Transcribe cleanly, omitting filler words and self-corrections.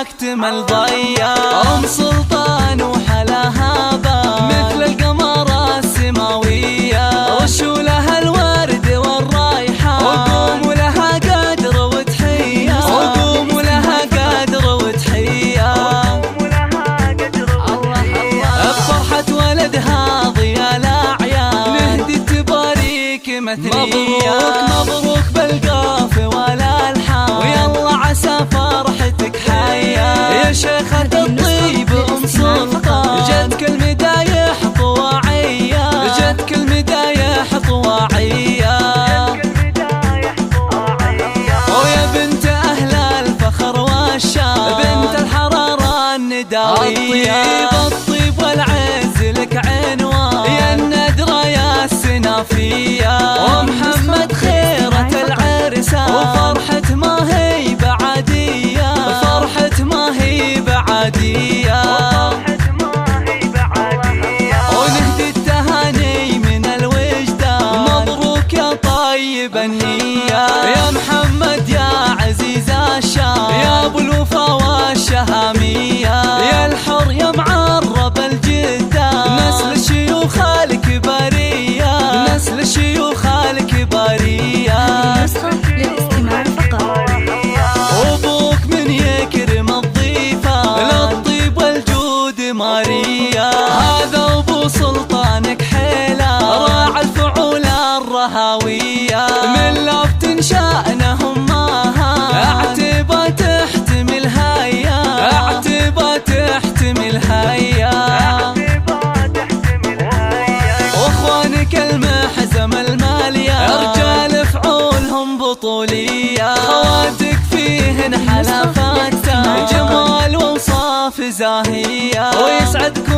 اكتمل ضيا. ام سلطان وحلاها بان مثل القمر السماوية، رشوا لها الورد والريحان وقوموا لها قدر وتحية، وقوموا لها قدر وتحية. بفرحة ولدها ضيا الأعيان نهدي تباريك مثنية. مبروك بالقاف والألحان ويلا عسى فرحتك حيا. يا شيخة الطيب أم سلطان جتك المدايح طواعية، جتك المدايح طواعية. ويا بنت أهل الفخر والشان بنت الحرارة النداوية. الطيب والعز لك عنوان يا الندرة يا السنافية. ومحمد خيرة العرسان وفرحة ما هي بعادية، فرحة ما هي بعادية. ونهدي التهاني من الوجدان مبروك يا طيب النية. يا محمد يا عزيز الشام يا ابو الوفا والشهامية، يا الحر يا معرب الجدان نسل الشيوخ الكبارية، نسل الشيوخ الكبارية. للاستماع فقط. وابوك من يكرم الضيفة للطيب والجود ماريا. هذا ابو سلطانك حيلة راعى الفعول الرهاوية، من لفت شأنهم ماها اعتبى تحتمل هيا، اعتبى تحتمل هيا. واخوانك المحزم المالية رجال فعولهم بطولية، خواتك فيهن حلفات جمال وصاف زاهية. ويسعدكم